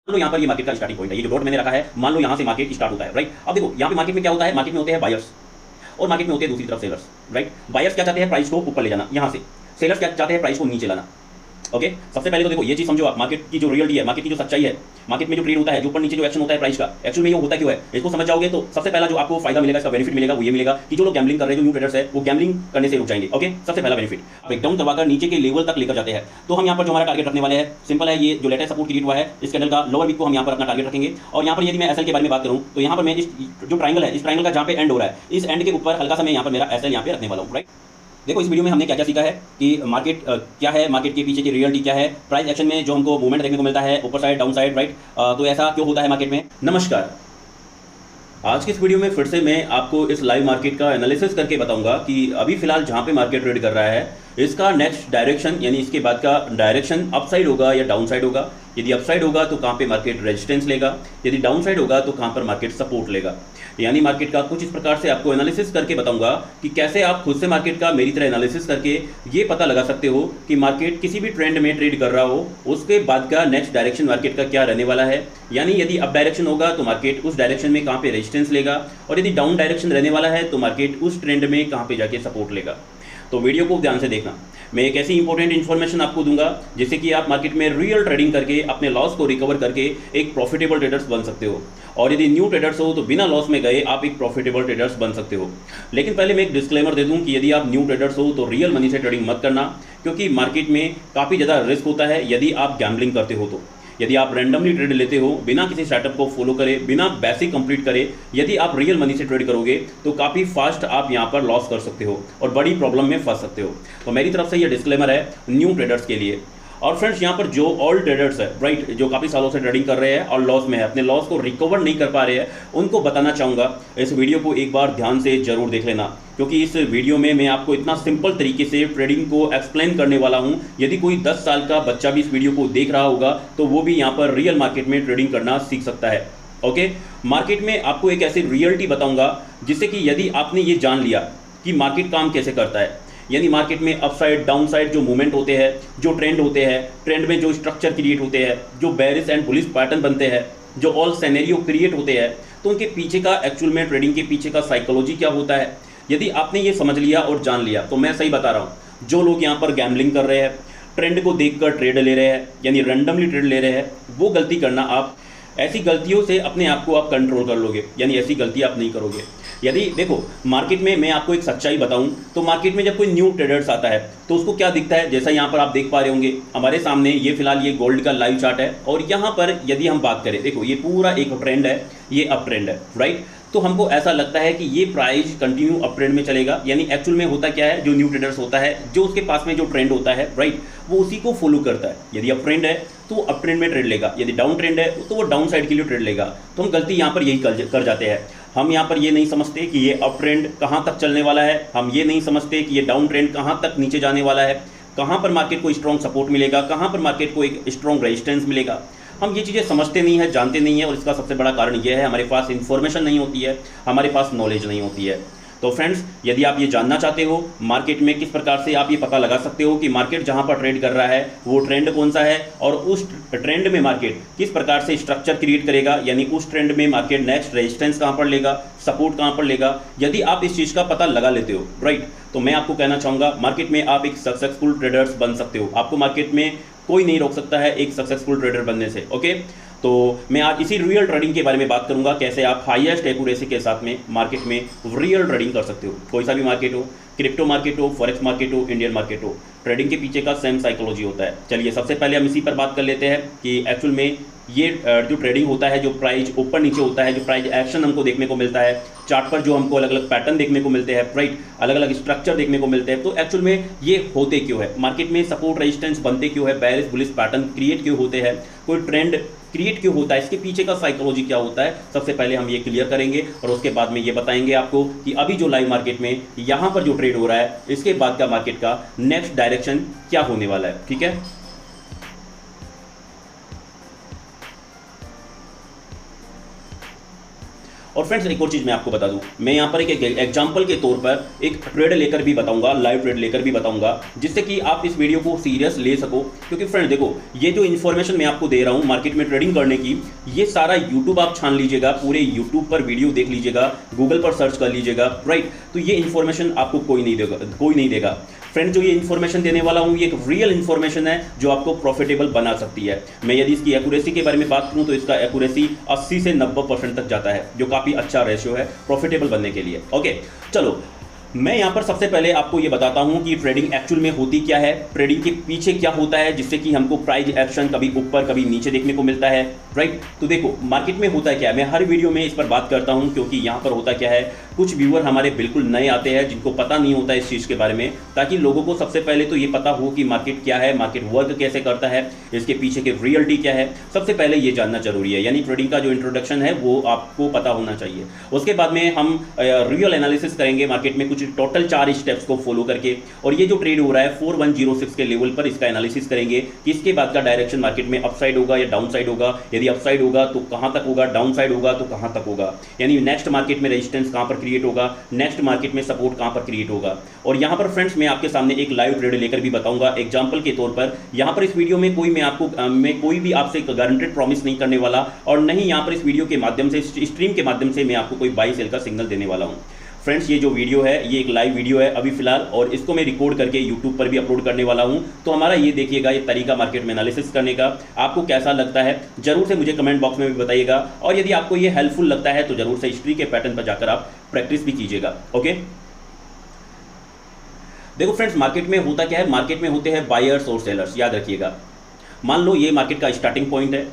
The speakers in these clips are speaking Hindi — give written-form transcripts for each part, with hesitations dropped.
मान लो यहाँ पर ये मार्केट का स्टार्टिंग पॉइंट है, ये जो डॉट मैंने रखा है, मान लो यहाँ से मार्केट स्टार्ट होता है, राइट। अब देखो यहाँ पे मार्केट में क्या होता है, मार्केट में होते हैं बायर्स और मार्केट में होते हैं दूसरी तरफ सेलर्स, राइट। बायर्स क्या चाहते हैं, प्राइस को ऊपर ले जाना यहाँ से, सेलर्स क्या चाहते हैं, प्राइस को नीचे लाना। ओके, सबसे पहले तो देखो ये चीज समझो आप, मार्केट की जो रियलिटी है, मार्केट की जो सच्चाई है, मार्केट में जो ट्रेड होता है, जो ऊपर नीचे जो एक्शन होता है प्राइस का, एक्चुअल में ये होता क्यों है, इसको समझ जाओगे तो सबसे पहला जो आपको फायदा मिलेगा, इसका बेनिफिट मिलेगा, वो ये मिलेगा कि जो लोग गैम्बलिंग कर रहे हैं, जो न्यू ट्रेडर्स है, वो गैम्बलिंग करने से रुक जाएंगे। ओके, सबसे पहला बेनिफिट, ब्रेकडाउन करवाकर नीचे के लेवल तक लेकर जाते हैं। तो हम यहाँ पर जो हमारा टारगेट रखने वाले हैं, सिंपल है, ये जो लेटेस्ट सपोर्ट क्रिएट हुआ है, इस कैंडल का लोअर वीक को हम यहाँ पर अपना टारगेट रखेंगे। और यहाँ पर यदि मैं एसएल के बारे में बात करूँ तो यहाँ पर मैं इस जो ट्रायंगल है, इस ट्रायंगल का जहाँ पे एंड हो रहा है, इस एंड के ऊपर हल्का सा मैं यहाँ पर मेरा एसएल यहाँ पे रखने वाला हूँ, राइट। देखो इस वीडियो में हमने क्या क्या सीखा है कि मार्केट क्या है, मार्केट के पीछे की रियलिटी क्या है, प्राइस एक्शन में जो हमको मूवमेंट देखने को मिलता है, ऊपर साइड डाउन साइड, राइट। तो ऐसा क्यों होता है मार्केट में। नमस्कार, आज की इस वीडियो में फिर से मैं आपको इस लाइव मार्केट का एनालिसिस करके बताऊंगा कि अभी फिलहाल जहां पे मार्केट ट्रेड कर रहा है, इसका नेक्स्ट डायरेक्शन यानी इसके बाद का डायरेक्शन अपसाइड होगा या डाउन साइड होगा। यदि अपसाइड होगा तो कहां पे मार्केट रेजिस्टेंस लेगा, यदि डाउन साइड होगा तो कहां पर मार्केट सपोर्ट लेगा। यानी मार्केट का कुछ इस प्रकार से आपको एनालिसिस करके बताऊंगा कि कैसे आप खुद से मार्केट का मेरी तरह एनालिसिस करके ये पता लगा सकते हो कि मार्केट किसी भी ट्रेंड में ट्रेड कर रहा हो, उसके बाद का नेक्स्ट डायरेक्शन मार्केट का क्या रहने वाला है। यानी यदि अप डायरेक्शन होगा तो मार्केट उस डायरेक्शन में कहां पे रेजिस्टेंस लेगा, और यदि डाउन डायरेक्शन रहने वाला है तो मार्केट उस ट्रेंड में कहां पे जाके सपोर्ट लेगा। तो वीडियो को ध्यान से देखना, मैं एक ऐसी इंपॉर्टेंट इन्फॉर्मेशन आपको दूंगा जिससे कि आप मार्केट में रियल ट्रेडिंग करके अपने लॉस को रिकवर करके एक प्रॉफिटेबल ट्रेडर्स बन सकते हो। और यदि न्यू ट्रेडर्स हो तो बिना लॉस में गए आप एक प्रॉफिटेबल ट्रेडर्स बन सकते हो। लेकिन पहले मैं एक डिस्क्लेमर दे दूं कि यदि आप न्यू ट्रेडर्स हो तो रियल मनी से ट्रेडिंग मत करना, क्योंकि मार्केट में काफ़ी ज़्यादा रिस्क होता है यदि आप गैम्बलिंग करते हो तो। यदि आप रैंडमली ट्रेड लेते हो बिना किसी स्टार्टअप को फॉलो करे, बिना बेसिक कंप्लीट करे, यदि आप रियल मनी से ट्रेड करोगे तो काफ़ी फास्ट आप यहाँ पर लॉस कर सकते हो और बड़ी प्रॉब्लम में फंस सकते हो। तो मेरी तरफ से ये डिस्क्लेमर है न्यू ट्रेडर्स के लिए। और फ्रेंड्स यहाँ पर जो ऑल ट्रेडर्स है, राइट, जो काफ़ी सालों से ट्रेडिंग कर रहे हैं और लॉस में है, अपने लॉस को रिकवर नहीं कर पा रहे हैं, उनको बताना चाहूँगा इस वीडियो को एक बार ध्यान से जरूर देख लेना, क्योंकि इस वीडियो में मैं आपको इतना सिंपल तरीके से ट्रेडिंग को एक्सप्लेन करने वाला हूँ। यदि कोई 10 साल का बच्चा भी इस वीडियो को देख रहा होगा तो वो भी यहाँ पर रियल मार्केट में ट्रेडिंग करना सीख सकता है। ओके, मार्केट में आपको एक ऐसी रियलिटी बताऊँगा जिससे कि यदि आपने ये जान लिया कि मार्केट काम कैसे करता है, यानी मार्केट में अपसाइड डाउन साइड जो मूवमेंट होते हैं, जो ट्रेंड होते हैं, ट्रेंड में जो स्ट्रक्चर क्रिएट होते हैं, जो बेरिश एंड बुलिश पैटर्न बनते हैं, जो ऑल सिनेरियो क्रिएट होते हैं, तो उनके पीछे का एक्चुअल में ट्रेडिंग के पीछे का साइकोलॉजी क्या होता है, यदि आपने ये समझ लिया और जान लिया तो मैं सही बता रहा हूँ, जो लोग यहाँ पर गैम्बलिंग कर रहे हैं, ट्रेंड को देखकर ट्रेड ले रहे हैं, यानी रैंडमली ट्रेड ले रहे हैं, वो गलती करना आप, ऐसी गलतियों से अपने आप को आप कंट्रोल कर लोगे, यानी ऐसी गलती आप नहीं करोगे। यदि देखो मार्केट में मैं आपको एक सच्चाई बताऊं तो मार्केट में जब कोई न्यू ट्रेडर्स आता है तो उसको क्या दिखता है, जैसा यहाँ पर आप देख पा रहे होंगे हमारे सामने ये फिलहाल ये गोल्ड का लाइव चार्ट है, और यहाँ पर यदि हम बात करें, देखो ये पूरा एक ट्रेंड है, ये अप ट्रेंड है, राइट। तो हमको ऐसा लगता है कि ये प्राइस कंटिन्यू अप ट्रेंड में चलेगा, यानी एक्चुअल में होता क्या है, जो न्यू ट्रेडर्स होता है, जो उसके पास में जो ट्रेंड होता है, राइट, वो उसी को फॉलो करता है। यदि अप ट्रेंड है तो वो अप ट्रेंड में ट्रेड लेगा, यदि डाउन ट्रेंड है तो वो डाउन साइड के लिए ट्रेड लेगा। तो हम गलती यहाँ पर यही कर जाते हैं, हम यहाँ पर ये नहीं समझते कि ये अप ट्रेंड कहाँ तक चलने वाला है, हम ये नहीं समझते कि ये डाउन ट्रेंड कहाँ तक नीचे जाने वाला है, कहाँ पर मार्केट को स्ट्रॉन्ग सपोर्ट मिलेगा, कहाँ पर मार्केट को एक स्ट्रॉन्ग रेजिस्टेंस मिलेगा। हम ये चीज़ें समझते नहीं है, जानते नहीं है, और इसका सबसे बड़ा कारण ये है हमारे पास इन्फॉर्मेशन नहीं होती है, हमारे पास नॉलेज नहीं होती है। तो फ्रेंड्स, यदि आप ये जानना चाहते हो मार्केट में किस प्रकार से आप ये पता लगा सकते हो कि मार्केट जहां पर ट्रेड कर रहा है वो ट्रेंड कौन सा है, और उस ट्रेंड में मार्केट किस प्रकार से स्ट्रक्चर क्रिएट करेगा, यानी उस ट्रेंड में मार्केट नेक्स्ट रेजिस्टेंस कहां पर लेगा, सपोर्ट कहां पर लेगा, यदि आप इस चीज़ का पता लगा लेते हो, राइट, तो मैं आपको कहना चाहूँगा मार्केट में आप एक सक्सेसफुल ट्रेडर्स बन सकते हो। आपको मार्केट में कोई नहीं रोक सकता है एक सक्सेसफुल ट्रेडर बनने से। ओके, तो मैं आज इसी रियल ट्रेडिंग के बारे में बात करूंगा, कैसे आप हाईएस्ट एक्यूरेसी के साथ में मार्केट में रियल ट्रेडिंग कर सकते हो। कोई सा भी मार्केट हो, क्रिप्टो मार्केट हो, फॉरेक्स मार्केट हो, इंडियन मार्केट हो, ट्रेडिंग के पीछे का सेम साइकोलॉजी होता है। चलिए सबसे पहले हम इसी पर बात कर लेते हैं कि एक्चुअल में ये जो ट्रेडिंग होता है, जो प्राइस ऊपर नीचे होता है, जो प्राइस एक्शन हमको देखने को मिलता है, चार्ट पर जो हमको अलग अलग पैटर्न देखने को मिलते हैं, राइट, अलग अलग स्ट्रक्चर देखने को मिलते हैं, तो एक्चुअल में ये होते क्यों है, मार्केट में सपोर्ट रेजिस्टेंस बनते क्यों है, बेयरिश बुलिश पैटर्न क्रिएट क्यों होते हैं, कोई ट्रेंड क्रिएट क्यों होता है, इसके पीछे का साइकोलॉजी क्या होता है, सबसे पहले हम ये क्लियर करेंगे और उसके बाद में ये बताएंगे आपको कि अभी जो लाइव मार्केट में यहाँ पर जो ट्रेड हो रहा है, इसके बाद का मार्केट का नेक्स्ट डायरेक्शन क्या होने वाला है। ठीक है, और फ्रेंड्स एक और चीज़ मैं आपको बता दूं, मैं यहाँ पर एक एग्जांपल के तौर पर एक ट्रेड लेकर भी बताऊंगा, लाइव ट्रेड लेकर भी बताऊंगा, जिससे कि आप इस वीडियो को सीरियस ले सको। क्योंकि फ्रेंड देखो, ये जो इन्फॉर्मेशन मैं आपको दे रहा हूँ मार्केट में ट्रेडिंग करने की, ये सारा यूट्यूब आप छान लीजिएगा, पूरे यूट्यूब पर वीडियो देख लीजिएगा, गूगल पर सर्च कर लीजिएगा, राइट। तो ये इन्फॉर्मेशन आपको कोई नहीं देगा। फ्रेंड जो ये इन्फॉर्मेशन देने वाला हूँ ये एक रियल इन्फॉर्मेशन है जो आपको प्रॉफिटेबल बना सकती है। मैं यदि इसकी एक्यूरेसी के बारे में बात करूँ तो इसका एक्यूरेसी 80 से 90% तक जाता है, जो काफ़ी अच्छा रेशियो है प्रॉफिटेबल बनने के लिए। ओके, चलो मैं यहाँ पर सबसे पहले आपको ये बताता हूँ कि ट्रेडिंग एक्चुअल में होती क्या है, ट्रेडिंग के पीछे क्या होता है, जिससे कि हमको प्राइस एक्शन कभी ऊपर कभी नीचे देखने को मिलता है, राइट। तो देखो मार्केट में होता क्या है, मैं हर वीडियो में इस पर बात करता हूँ, क्योंकि यहाँ पर होता क्या है, कुछ व्यूअर हमारे बिल्कुल नए आते हैं जिनको पता नहीं होता इस चीज़ के बारे में, ताकि लोगों को सबसे पहले तो ये पता हो कि मार्केट क्या है, मार्केट वर्क कैसे करता है, इसके पीछे की रियलिटी क्या है, सबसे पहले ये जानना जरूरी है। यानी ट्रेडिंग का जो इंट्रोडक्शन है वो आपको पता होना चाहिए। उसके बाद में हम रियल एनालिसिस करेंगे मार्केट में कुछ टोटल 4 स्टेप्स को फॉलो करके, और ये जो ट्रेड हो रहा है 4106 के लेवल पर इसका एनालिसिस करेंगे कि इसके बाद का डायरेक्शन मार्केट में अपसाइड होगा या डाउन साइड होगा, यदि अपसाइड होगा तो कहां तक होगा, डाउन साइड होगा तो कहां तक होगा, यानी नेक्स्ट मार्केट में रेजिस्टेंस कहां पर क्रिएट होगा, नेक्स्ट मार्केट में सपोर्ट कहां पर क्रिएट होगा। और यहां पर फ्रेंड्स मैं आपके सामने एक लाइव ट्रेड लेकर भी बताऊंगा एग्जांपल के तौर पर। यहां पर इस वीडियो में मैं कोई भी आपसे गारंटेड प्रॉमिस नहीं करने वाला, और नहीं यहां पर इस वीडियो के माध्यम से, स्ट्रीम के माध्यम से मैं आपको कोई बाई सेल का सिग्नल देने वाला हूं। फ्रेंड्स ये जो वीडियो है ये एक लाइव वीडियो है अभी फिलहाल, और इसको मैं रिकॉर्ड करके यूट्यूब पर भी अपलोड करने वाला हूं। तो हमारा ये देखिएगा, ये तरीका मार्केट में एनालिसिस करने का आपको कैसा लगता है जरूर से मुझे कमेंट बॉक्स में भी बताइएगा, और यदि आपको ये हेल्पफुल लगता है तो जरूर से हिस्ट्री के पैटर्न पर जाकर आप प्रैक्टिस भी कीजिएगा। ओके, देखो फ्रेंड्स मार्केट में होता क्या है, मार्केट में होते हैं बायर्स और सेलर्स, याद रखिएगा। मान लो ये मार्केट का स्टार्टिंग पॉइंट है,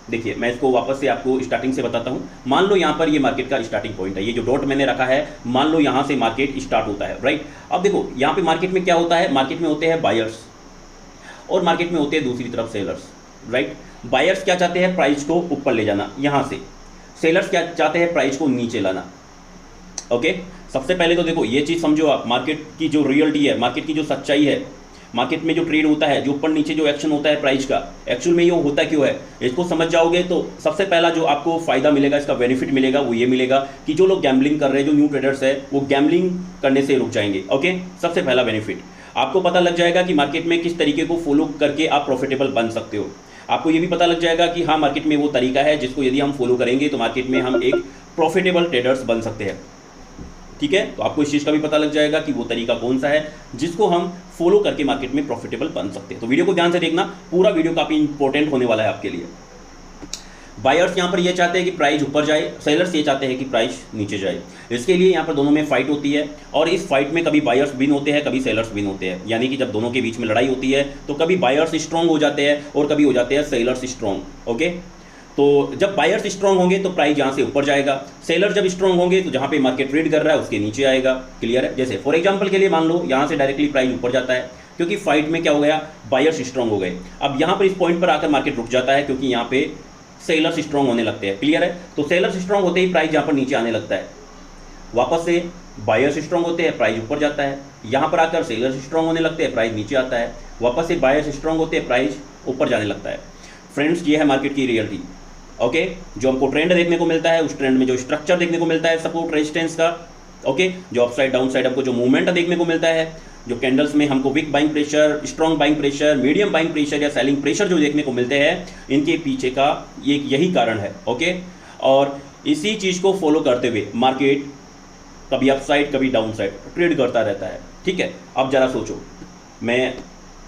देखिए मैं इसको वापस से आपको स्टार्टिंग से बताता हूँ। मान लो यहाँ पर ये मार्केट का स्टार्टिंग पॉइंट है, ये जो डॉट मैंने रखा है, मान लो यहाँ से मार्केट स्टार्ट होता है, राइट। अब देखो यहाँ पे मार्केट में क्या होता है, मार्केट में होते हैं बायर्स और मार्केट में होते हैं दूसरी तरफ सेलर्स, राइट। बायर्स क्या चाहते हैं, प्राइस को ऊपर ले जाना यहाँ से, सेलर्स क्या चाहते हैं, प्राइस को नीचे लाना। ओके, सबसे पहले तो देखो ये चीज़ समझो आप, मार्केट की जो रियलिटी है, मार्केट की जो सच्चाई है, मार्केट में जो ट्रेड होता है, जो ऊपर नीचे जो एक्शन होता है प्राइस का, एक्चुअल में ये होता क्यों है, इसको समझ जाओगे तो सबसे पहला जो आपको फायदा मिलेगा, इसका बेनिफिट मिलेगा, वो ये मिलेगा कि जो लोग गैम्बलिंग कर रहे हैं, जो न्यू ट्रेडर्स है, वो गैम्बलिंग करने से रुक जाएंगे। ओके, सबसे पहला बेनिफिट आपको पता लग जाएगा कि मार्केट में किस तरीके को फॉलो करके आप प्रॉफिटेबल बन सकते हो। आपको ये भी पता लग जाएगा कि हाँ मार्केट में वो तरीका है जिसको यदि हम फॉलो करेंगे तो मार्केट में हम एक प्रॉफिटेबल ट्रेडर्स बन सकते हैं। ठीक है, तो आपको इस चीज़ का भी पता लग जाएगा कि वो तरीका कौन सा है जिसको हम फॉलो करके मार्केट में प्रॉफिटेबल बन सकते हैं। तो वीडियो को ध्यान से देखना, पूरा वीडियो काफ़ी इंपॉर्टेंट होने वाला है आपके लिए। बायर्स यहाँ पर ये चाहते हैं कि प्राइस ऊपर जाए, सेलर्स ये चाहते हैं कि प्राइस नीचे जाए। इसके लिए यहाँ पर दोनों में फाइट होती है, और इस फाइट में कभी बायर्स विन होते हैं, कभी सेलर्स विन होते हैं। यानी कि जब दोनों के बीच में लड़ाई होती है तो कभी बायर्स स्ट्रॉन्ग हो जाते हैं और कभी हो जाते हैं सेलर्स स्ट्रॉन्ग। ओके, तो जब बायर्स स्ट्रॉन्ग होंगे तो प्राइस यहाँ से ऊपर जाएगा, सेलर जब स्ट्रॉन्ग होंगे तो जहाँ पे मार्केट ट्रेड कर रहा है उसके नीचे आएगा। क्लियर है। जैसे फॉर एग्जांपल के लिए मान लो यहाँ से डायरेक्टली प्राइस ऊपर जाता है, क्योंकि फाइट में क्या हो गया, बायर्स स्ट्रॉन्ग हो गए। अब यहाँ पर इस पॉइंट पर आकर मार्केट रुक जाता है, क्योंकि यहाँ पे सेलर्स स्ट्रॉन्ग होने लगते हैं। क्लियर है। तो सेलर्स स्ट्रॉन्ग होते ही प्राइस यहाँ पर नीचे आने लगता है, वापस से बायर्स स्ट्रॉन्ग होते हैं, प्राइस ऊपर जाता है। यहाँ पर आकर सेलर्स स्ट्रॉन्ग होने लगते हैं, प्राइस नीचे आता है, वापस से बायर्स स्ट्रॉन्ग होते हैं, प्राइस ऊपर जाने लगता है। फ्रेंड्स ये है मार्केट की रियलिटी। ओके, जो हमको ट्रेंड देखने को मिलता है, उस ट्रेंड में जो स्ट्रक्चर देखने को मिलता है सपोर्ट रेजिस्टेंस का, ओके, जो अपसाइड डाउन साइड हमको जो मूवमेंट देखने को मिलता है, जो कैंडल्स में हमको weak buying pressure, strong buying pressure, medium buying pressure या सेलिंग प्रेशर जो देखने को मिलते हैं, इनके पीछे का यही कारण है। ओके, और इसी चीज़ को फॉलो करते हुए मार्केट कभी अपसाइड कभी डाउन साइड ट्रेड करता रहता है। ठीक है, अब जरा सोचो, मैं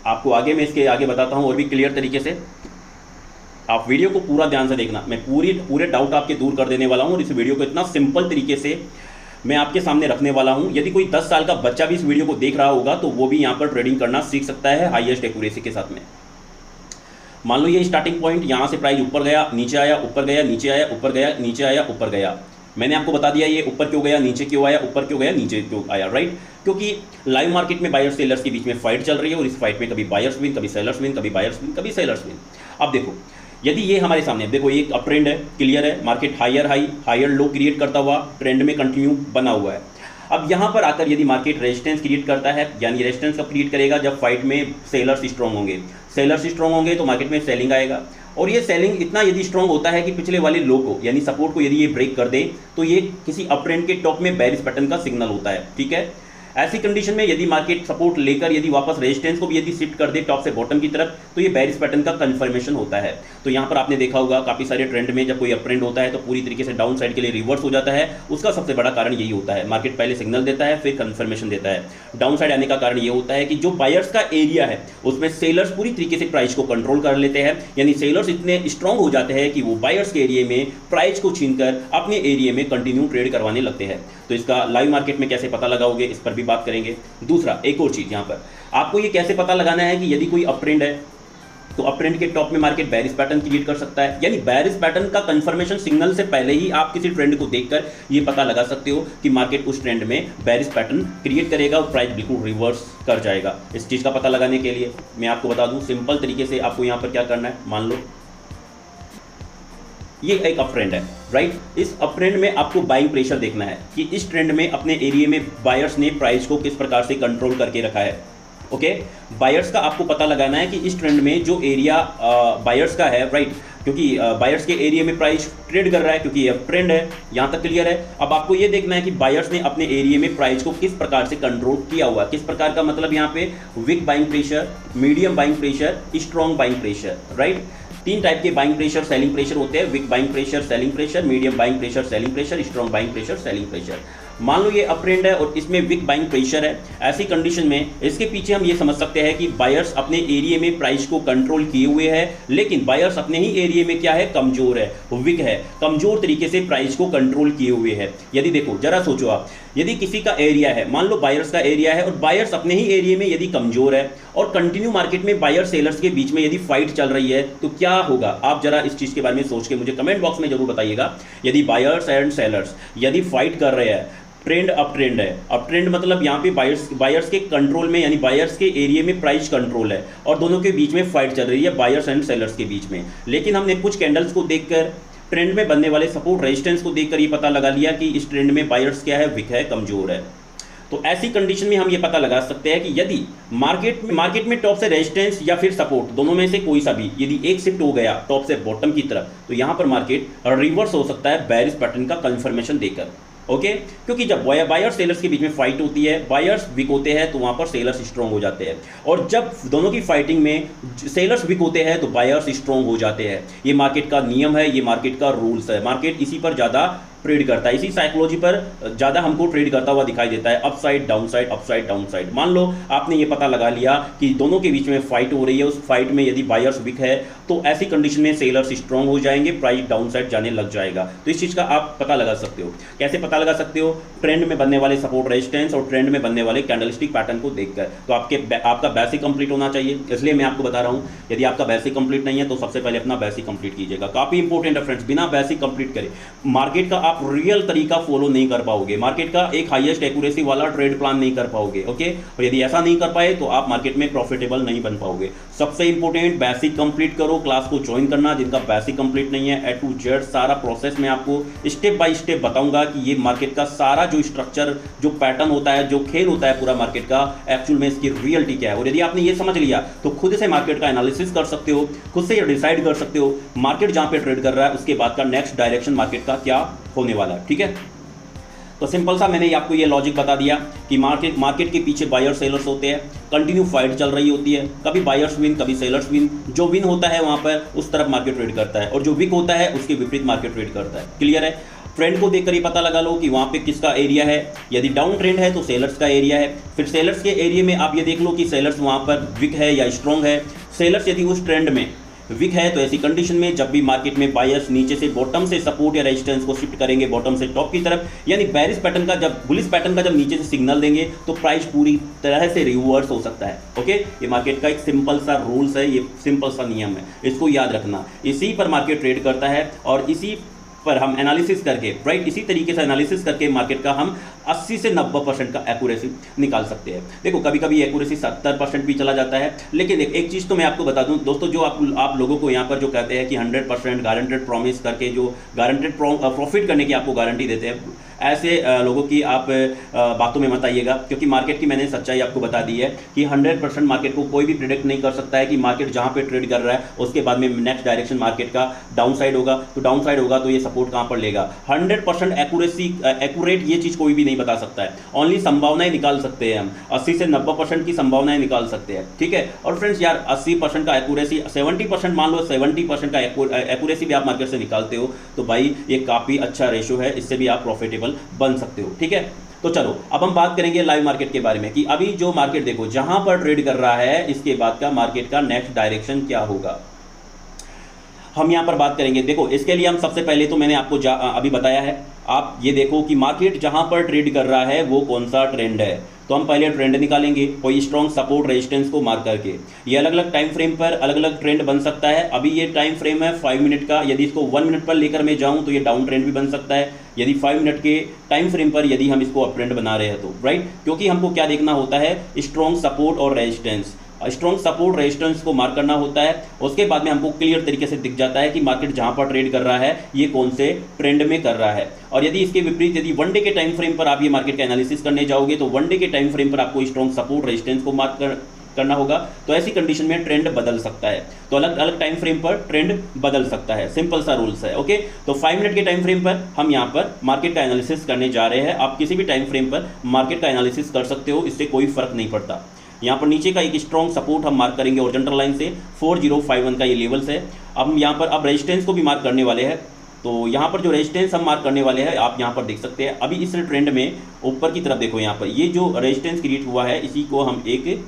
आपको आगे में इसके आगे बताता हूँ और भी क्लियर तरीके से। आप वीडियो को पूरा ध्यान से देखना, मैं पूरे डाउट आपके दूर कर देने वाला हूँ, और इस वीडियो को इतना सिंपल तरीके से मैं आपके सामने रखने वाला हूँ। यदि कोई 10 साल का बच्चा भी इस वीडियो को देख रहा होगा तो वो भी यहाँ पर ट्रेडिंग करना सीख सकता है हाईएस्ट एक्यूरेसी के साथ में। मान लो ये स्टार्टिंग पॉइंट, यहाँ से प्राइस ऊपर गया, नीचे आया, ऊपर गया, नीचे आया, ऊपर गया, नीचे आया, ऊपर गया। मैंने आपको बता दिया ये ऊपर क्यों गया, नीचे क्यों आया, ऊपर क्यों गया, नीचे क्यों आया, राइट। क्योंकि लाइव मार्केट में बायर्स सेलर्स के बीच में फाइट चल रही है, और इस फाइट में कभी बायर्स विन, कभी सेलर्स विन, कभी बायर्स विन, कभी सेलर्स विन। अब देखो, यदि ये हमारे सामने, देखो ये अप ट्रेंड है, क्लियर है, market higher high higher low create करता हुआ ट्रेंड में कंटिन्यू बना हुआ है। अब यहाँ पर आकर यदि मार्केट रेजिस्टेंस क्रिएट करता है, यानी रेजिस्टेंस कब क्रिएट करेगा, जब फाइट में सेलर्स स्ट्रॉन्ग होंगे। सेलर्स स्ट्रॉन्ग होंगे तो मार्केट में सेलिंग आएगा। और ये सेलिंग इतना यदि स्ट्रांग होता है कि पिछले वाले लो को यानी सपोर्ट को यदि ये ब्रेक कर दे तो ये किसी अप ट्रेंड के टॉप में बेरिश पैटर्न का सिग्नल होता है। ठीक है, ऐसी कंडीशन में यदि मार्केट सपोर्ट लेकर यदि वापस रेजिस्टेंस को भी यदि शिफ्ट कर दे टॉप से बॉटम की तरफ तो ये बेरिश पैटर्न का कंफर्मेशन होता है। तो यहाँ पर आपने देखा होगा काफी सारे ट्रेंड में जब कोई अप ट्रेंड होता है तो पूरी तरीके से डाउन साइड के लिए रिवर्स हो जाता है। उसका सबसे बड़ा कारण यही होता है, मार्केट पहले सिग्नल देता है फिर कंफर्मेशन देता है। डाउन साइड आने का कारण ये होता है कि जो बायर्स का एरिया है उसमें सेलर्स पूरी तरीके से प्राइस को कंट्रोल कर लेते हैं, यानी सेलर्स इतने स्ट्रांग हो जाते हैं कि वो बायर्स के एरिया में प्राइस को छीनकर अपने एरिया में कंटिन्यू ट्रेड करवाने लगते हैं। तो इसका लाइव मार्केट में कैसे पता लगाओगे इस पर भी बात करेंगे। दूसरा एक और चीज, यहाँ पर आपको ये कैसे पता लगाना है कि यदि कोई अप ट्रेंड है तो अप ट्रेंड के टॉप में मार्केट बेरिश पैटर्न क्रिएट कर सकता है, यानी बेरिश पैटर्न का कंफर्मेशन सिग्नल से पहले ही आप किसी ट्रेंड को देखकर ये पता लगा सकते हो कि मार्केट उस ट्रेंड में बेरिश पैटर्न क्रिएट करेगा और प्राइस बिल्कुल रिवर्स कर जाएगा। इस चीज़ का पता लगाने के लिए मैं आपको बता दूं सिंपल तरीके से आपको यहाँ पर क्या करना है। मान लो ये एक अप ट्रेंड है, राइट। इस अप ट्रेंड में आपको बाइंग प्रेशर देखना है कि इस ट्रेंड में अपने एरिया में बायर्स ने प्राइस को किस प्रकार से कंट्रोल करके रखा है। ओके, बायर्स का आपको पता लगाना है कि इस ट्रेंड में जो एरिया बायर्स का है, राइट, क्योंकि बायर्स के एरिया में प्राइस ट्रेड कर रहा है क्योंकि ये ट्रेंड है। यहाँ तक क्लियर है। अब आपको ये देखना है कि बायर्स ने अपने एरिया में प्राइस को किस प्रकार से कंट्रोल किया हुआ है। किस प्रकार का मतलब यहाँ पे weak buying pressure, medium buying pressure, strong buying pressure, right. तीन टाइप के बाइंग प्रेशर सेलिंग प्रेशर होते हैं, weak buying pressure selling pressure, medium buying pressure selling pressure, strong buying pressure selling pressure. मान लो ये अप ट्रेंड है और इसमें वीक बाइंग प्रेशर है। ऐसी कंडीशन में इसके पीछे हम ये समझ सकते हैं कि बायर्स अपने एरिया में प्राइस को कंट्रोल किए हुए हैं, लेकिन बायर्स अपने ही एरिया में क्या है, कमजोर है, वीक है, कमजोर तरीके से प्राइस को कंट्रोल किए हुए है। यदि देखो जरा सोचो आप, यदि किसी का एरिया है, मान लो बायर्स का एरिया है और बायर्स अपने ही एरिया में यदि कमजोर है और कंटिन्यू मार्केट में बायर सेलर्स के बीच में यदि फाइट चल रही है तो क्या होगा। आप जरा इस चीज के बारे में सोच के मुझे कमेंट बॉक्स में जरूर बताइएगा। यदि बायर्स एंड सेलर्स यदि फाइट कर रहे हैं, ट्रेंड अप ट्रेंड है, अप ट्रेंड मतलब यहाँ पे बायर्स के कंट्रोल में यानी बायर्स के एरिया में प्राइस कंट्रोल है और दोनों के बीच में फाइट चल रही है बायर्स एंड सेलर्स के बीच में। लेकिन हमने कुछ कैंडल्स को देखकर, ट्रेंड में बनने वाले सपोर्ट रेजिस्टेंस को देखकर ये पता लगा लिया कि इस ट्रेंड में बायर्स क्या है, वीक है, कमजोर है। तो ऐसी कंडीशन में हम ये पता लगा सकते हैं कि यदि मार्केट में टॉप से रेजिस्टेंस या फिर सपोर्ट दोनों में से कोई सा भी यदि एक शिफ्ट हो गया टॉप से बॉटम की तरफ तो यहाँ पर मार्केट रिवर्स हो सकता है बेरिश पैटर्न का कंफर्मेशन देकर। ओके, क्योंकि जब बायर्स सेलर्स के बीच में फाइट होती है, बायर्स वीक होते हैं तो वहां पर सेलर्स स्ट्रांग हो जाते हैं, और जब दोनों की फाइटिंग में सेलर्स वीक होते हैं तो बायर्स स्ट्रांग हो जाते हैं। ये मार्केट का नियम है, ये मार्केट का रूल्स है। मार्केट इसी पर ज़्यादा ट्रेड करता है, इसी साइकोलॉजी पर ज़्यादा हमको ट्रेड करता हुआ दिखाई देता है, up side down side, up side down side. मान लो आपने ये पता लगा लिया कि दोनों के बीच में फाइट हो रही है, उस फाइट में यदि बायर्स वीक है तो ऐसी कंडीशन में सेलर्स स्ट्रांग हो जाएंगे, प्राइस डाउन साइड जाने लग जाएगा। तो इस चीज़ का आप पता लगा सकते हो। कैसे पता लगा सकते हो? ट्रेंड में बनने वाले सपोर्ट रेजिस्टेंस और ट्रेंड में बनने वाले कैंडलस्टिक पैटर्न को देखकर। तो आपका बेसिक कंप्लीट होना चाहिए, इसलिए मैं आपको बता रहा हूँ। यदि आपका बेसिक कंप्लीट नहीं है तो सबसे पहले अपना बेसिक कंप्लीट कीजिएगा। काफ़ी इंपॉर्टेंट है फ्रेंड्स, बिना बेसिक कंप्लीट करे मार्केट का आप रियल तरीका फॉलो नहीं कर पाओगे, मार्केट का एक हाईएस्ट एक्यूरेसी वाला ट्रेड प्लान नहीं कर पाओगे। ओके, और यदि ऐसा नहीं कर पाए तो आप मार्केट में प्रॉफिटेबल नहीं बन पाओगे। सबसे इंपॉर्टेंट बेसिक कंप्लीट करो, क्लास को ज्वाइन करना। जिनका बेसिक कंप्लीट नहीं है, ए टू जेड सारा प्रोसेस मैं आपको स्टेप बाय स्टेप बताऊंगा कि ये मार्केट का सारा जो स्ट्रक्चर, जो पैटर्न होता है, जो खेल होता है पूरा मार्केट का, एक्चुअल में इसकी रियलिटी क्या है। और यदि आपने ये समझ लिया तो खुद से मार्केट का एनालिसिस कर सकते हो, खुद से ये डिसाइड कर सकते हो मार्केट जहां पे ट्रेड कर रहा है उसके बाद का नेक्स्ट डायरेक्शन मार्केट का क्या होने वाला है। ठीक है, तो सिंपल सा मैंने आपको ये लॉजिक बता दिया कि मार्केट के पीछे बायर सेलर्स होते हैं, कंटिन्यू फाइट चल रही होती है, कभी बायर्स विन कभी सेलर्स विन। जो विन होता है वहां पर उस तरफ मार्केट ट्रेड करता है और जो वीक होता है उसके विपरीत मार्केट ट्रेड करता है। क्लियर है? ट्रेंड को देखकर ही पता लगा लो कि वहाँ पे किसका एरिया है। यदि डाउन ट्रेंड है तो सेलर्स का एरिया है, फिर सेलर्स के एरिया में आप ये देख लो कि सेलर्स वहाँ पर वीक है या स्ट्रॉन्ग है। सेलर्स यदि उस ट्रेंड में वीक है तो ऐसी कंडीशन में जब भी मार्केट में बायर्स नीचे से बॉटम से सपोर्ट या रेजिस्टेंस को शिफ्ट करेंगे बॉटम से टॉप की तरफ, यानी बेरिश पैटर्न का जब बुलिश पैटर्न का जब नीचे से सिग्नल देंगे तो प्राइस पूरी तरह से रिवर्स हो सकता है। ओके, ये मार्केट का एक सिंपल सा रूल्स है, ये सिंपल सा नियम है, इसको याद रखना। इसी पर मार्केट ट्रेड करता है और इसी पर हम एनालिसिस करके, राइट, इसी तरीके से एनालिसिस करके मार्केट का हम 80 से 90% का एक्यूरेसी निकाल सकते हैं। देखो कभी कभी एक्यूरेसी 70% भी चला जाता है, लेकिन एक चीज़ तो मैं आपको बता दूं दोस्तों, जो आप लोगों को यहाँ पर जो कहते हैं कि 100% गारंटेड प्रॉमिस करके जो गारंटेड प्रॉफिट करने की आपको गारंटी देते हैं, ऐसे लोगों की आप बातों में मत आइएगा, क्योंकि मार्केट की मैंने सच्चाई आपको बता दी है कि 100% मार्केट को कोई भी प्रिडिक्ट नहीं कर सकता है कि मार्केट जहाँ पे ट्रेड कर रहा है उसके बाद में नेक्स्ट डायरेक्शन मार्केट का डाउन साइड होगा, तो डाउन साइड होगा तो ये सपोर्ट कहाँ पर लेगा। 100% एक्यूरेट ये चीज़ कोई भी नहीं बता सकता है, ओनली संभावनाएं निकाल सकते हैं हम, 80 से 90% की संभावनाएं निकाल सकते हैं, ठीक है। और फ्रेंड्स यार 80% का एक्यूरेसी, 70% मान लो 70% का एक्यूरेसी भी आप मार्केट से निकालते हो तो भाई ये काफ़ी अच्छा रेशो है, इससे भी आप प्रॉफिटेबल बन सकते हो, ठीक है। तो चलो अब हम बात करेंगे लाइव मार्केट के बारे में कि अभी जो मार्केट देखो जहां पर ट्रेड कर रहा है इसके बाद का मार्केट का नेक्स्ट डायरेक्शन क्या होगा, हम यहां पर बात करेंगे। देखो इसके लिए हम सबसे पहले तो मैंने आपको अभी बताया है, आप ये देखो कि मार्केट जहां पर ट्रेड कर रहा है वो कौन सा ट्रेंड है। तो हम पहले ट्रेंड निकालेंगे कोई स्ट्रॉन्ग सपोर्ट रेजिस्टेंस को मार्क करके। ये अलग अलग टाइम फ्रेम पर अलग अलग ट्रेंड बन सकता है। अभी ये टाइम फ्रेम है 5 मिनट का, यदि इसको 1 मिनट पर लेकर मैं जाऊं तो ये डाउन ट्रेंड भी बन सकता है, यदि 5 मिनट के टाइम फ्रेम पर यदि हम इसको अप ट्रेंड बना रहे हैं तो, राइट। क्योंकि हमको क्या देखना होता है, स्ट्रॉन्ग सपोर्ट और रेजिस्टेंस। स्ट्रॉन्ग सपोर्ट रेजिस्टेंस को मार्क करना होता है, उसके बाद में हमको क्लियर तरीके से दिख जाता है कि मार्केट जहां पर ट्रेड कर रहा है ये कौन से ट्रेंड में कर रहा है। और यदि इसके विपरीत यदि वन डे के टाइम फ्रेम पर आप ये मार्केट का एनालिसिस करने जाओगे तो वन डे के टाइम फ्रेम पर आपको स्ट्रॉन्ग सपोर्ट रेजिस्टेंस को मार्क करना होगा, तो ऐसी कंडीशन में ट्रेंड बदल सकता है। तो अलग अलग टाइम फ्रेम पर ट्रेंड बदल सकता है, सिंपल सा रूल्स है, ओके। तो 5 मिनट के टाइम फ्रेम पर हम यहाँ पर मार्केट का एनालिसिस करने जा रहे हैं। आप किसी भी टाइम फ्रेम पर मार्केट का एनालिसिस कर सकते हो, इससे कोई फर्क नहीं पड़ता। यहाँ पर नीचे का एक स्ट्रॉन्ग सपोर्ट हम मार्क करेंगे हॉरिजॉन्टल लाइन से, 4051 का ये लेवल्स है। अब हम यहाँ पर अब रेजिस्टेंस को भी मार्क करने वाले हैं। तो यहाँ पर जो रेजिस्टेंस हम मार्क करने वाले हैं आप यहाँ पर देख सकते हैं। अभी इस ट्रेंड में ऊपर की तरफ देखो, यहाँ पर ये जो रेजिस्टेंस क्रिएट हुआ है इसी को हम एक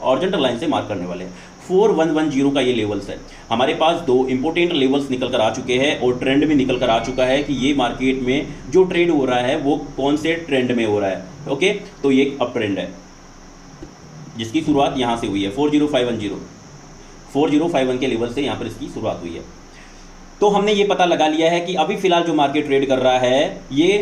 हॉरिजॉन्टल लाइन से मार्क करने वाले हैं। 4110 का ये लेवल्स है। हमारे पास दो इंपॉर्टेंट लेवल्स निकल कर आ चुके हैं और ट्रेंड भी निकल कर आ चुका है कि ये मार्केट में जो ट्रेड हो रहा है वो कौन से ट्रेंड में हो रहा है, ओके। तो ये एक अप ट्रेंड है जिसकी शुरुआत यहाँ से हुई है 4051 के लेवल से यहाँ पर इसकी शुरुआत हुई है। तो हमने ये पता लगा लिया है कि अभी फिलहाल जो मार्केट ट्रेड कर रहा है ये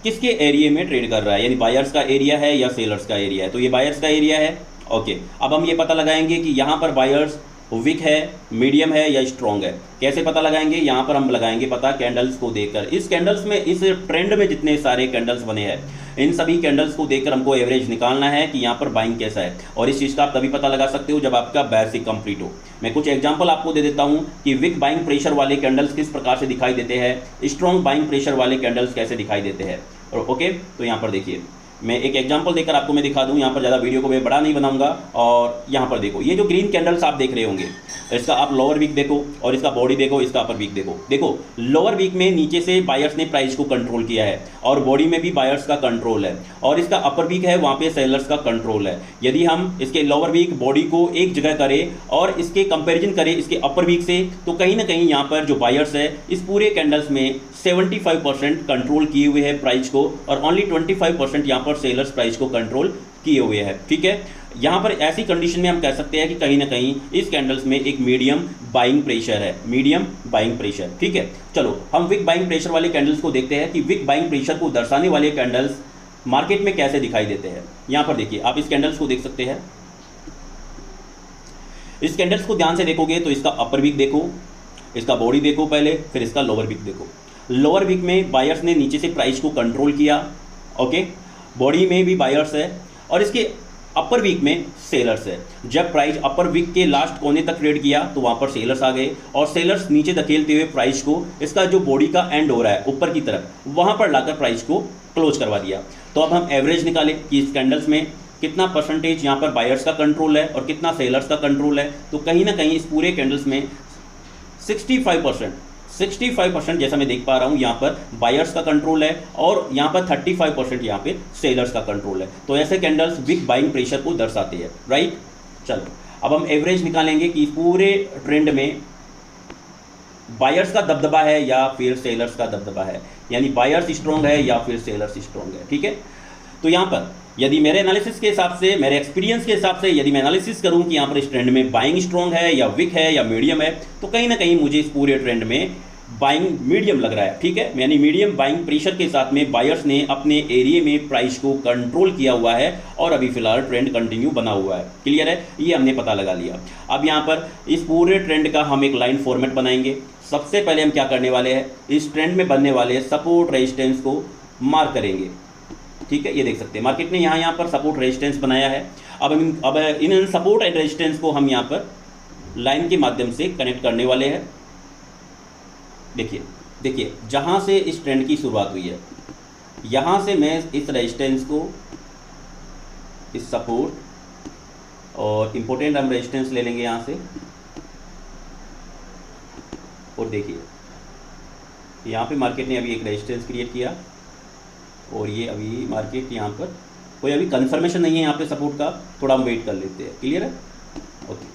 किसके एरिया में ट्रेड कर रहा है, यानी बायर्स का एरिया है या सेलर्स का एरिया है। तो ये बायर्स का एरिया है, ओके। अब हम ये पता लगाएंगे कि यहाँ पर बायर्स वीक है, मीडियम है या स्ट्रॉन्ग है। कैसे पता लगाएंगे, यहाँ पर हम लगाएंगे पता कैंडल्स को देखकर। इस कैंडल्स में, इस ट्रेंड में जितने सारे कैंडल्स बने हैं इन सभी कैंडल्स को देखकर हमको एवरेज निकालना है कि यहाँ पर बाइंग कैसा है। और इस चीज़ का आप तभी पता लगा सकते हो जब आपका बेसिक कंप्लीट हो। मैं कुछ एग्जांपल आपको दे देता हूँ कि वीक बाइंग प्रेशर वाले कैंडल्स किस प्रकार से दिखाई देते हैं, स्ट्रॉन्ग बाइंग प्रेशर वाले कैंडल्स कैसे दिखाई देते हैं, ओके। तो यहाँ पर देखिए मैं एक एग्जांपल देकर आपको मैं दिखा दूं, यहाँ पर ज़्यादा वीडियो को मैं बड़ा नहीं बनाऊंगा। और यहाँ पर देखो ये जो ग्रीन कैंडल्स आप देख रहे होंगे इसका आप लोअर वीक देखो और इसका बॉडी देखो, इसका अपर वीक देखो। देखो लोअर वीक में नीचे से बायर्स ने प्राइस को कंट्रोल किया है और बॉडी में भी बायर्स का कंट्रोल है, और इसका अपर वीक है वहाँ पे सेलर्स का कंट्रोल है। यदि हम इसके लोअर वीक बॉडी को एक जगह करें और इसके कंपेरिजन करें इसके अपर वीक से, तो कहीं ना कहीं यहाँ पर जो बायर्स है इस पूरे कैंडल्स में 75% कंट्रोल किए हुए हैं प्राइस को, और ओनली 25% यहाँ पर सेलर्स प्राइस को कंट्रोल किए हुए हैं, ठीक है। यहाँ पर ऐसी कंडीशन में हम कह सकते हैं कि कहीं ना कहीं इस कैंडल्स में एक मीडियम बाइंग प्रेशर है, मीडियम बाइंग प्रेशर, ठीक है। चलो हम विक बाइंग प्रेशर वाले कैंडल्स को देखते हैं कि विक बाइंग प्रेशर को दर्शाने वाले कैंडल्स मार्केट में कैसे दिखाई देते हैं। यहाँ पर देखिए आप इस कैंडल्स को देख सकते हैं। इस कैंडल्स को ध्यान से देखोगे तो इसका अपर वीक देखो, इसका बॉडी देखो पहले, फिर इसका लोअर वीक देखो। लोअर वीक में बायर्स ने नीचे से प्राइस को कंट्रोल किया, ओके। बॉडी में भी बायर्स है और इसके अपर वीक में सेलर्स है। जब प्राइस अपर वीक के लास्ट कोने तक ट्रेड किया तो वहाँ पर सेलर्स आ गए और सेलर्स नीचे धकेलते हुए प्राइस को, इसका जो बॉडी का एंड हो रहा है ऊपर की तरफ, वहाँ पर लाकर प्राइस को क्लोज करवा दिया। तो अब हम एवरेज निकालें कि इस कैंडल्स में कितना परसेंटेज यहाँ पर बायर्स का कंट्रोल है और कितना सेलर्स का कंट्रोल है। तो कहीं ना कहीं इस पूरे कैंडल्स में 65% जैसा मैं देख पा रहा हूँ यहाँ पर बायर्स का कंट्रोल है और यहाँ पर 35% यहाँ पे सेलर्स का कंट्रोल है। तो ऐसे कैंडल्स विक बाइंग प्रेशर को दर्शाते हैं, राइट। चलो अब हम एवरेज निकालेंगे कि पूरे ट्रेंड में बायर्स का दबदबा है या फिर सेलर्स का दबदबा है, यानी बायर्स स्ट्रॉन्ग है या फिर सेलर्स स्ट्रॉन्ग है, ठीक है। तो यहाँ पर यदि मेरे एनालिसिस के हिसाब से, मेरे एक्सपीरियंस के हिसाब से यदि मैं एनालिसिस करूं कि यहाँ पर इस ट्रेंड में बाइंग स्ट्रॉन्ग है या विक है या मीडियम है, तो कहीं ना कहीं मुझे इस पूरे ट्रेंड में बाइंग मीडियम लग रहा है, ठीक है। यानी मीडियम बाइंग प्रेशर के साथ में बायर्स ने अपने एरिया में प्राइस को कंट्रोल किया हुआ है और अभी फिलहाल ट्रेंड कंटिन्यू बना हुआ है, क्लियर है। ये हमने पता लगा लिया। अब यहाँ पर इस पूरे ट्रेंड का हम एक लाइन फॉर्मेट बनाएंगे। सबसे पहले हम क्या करने वाले हैं, इस ट्रेंड में बनने वाले सपोर्ट रेजिस्टेंस को मार्क करेंगे। ठीक है, ये देख सकते हैं मार्केट ने यहाँ पर सपोर्ट रेजिस्टेंस बनाया है। अब इन सपोर्ट एंड रेजिस्टेंस को हम यहाँ पर लाइन के माध्यम से कनेक्ट करने वाले हैं। देखिए देखिए, जहाँ से इस ट्रेंड की शुरुआत हुई है, यहाँ से मैं इस रेजिस्टेंस को, इस सपोर्ट और इम्पोर्टेंट हम रेजिस्टेंस ले लेंगे यहाँ से, और देखिए यहाँ पे मार्केट ने अभी एक रेजिस्टेंस क्रिएट किया और ये अभी मार्केट यहाँ पर कोई अभी कंफर्मेशन नहीं है यहाँ पे सपोर्ट का, थोड़ा हम वेट कर लेते हैं। क्लियर है? ओके,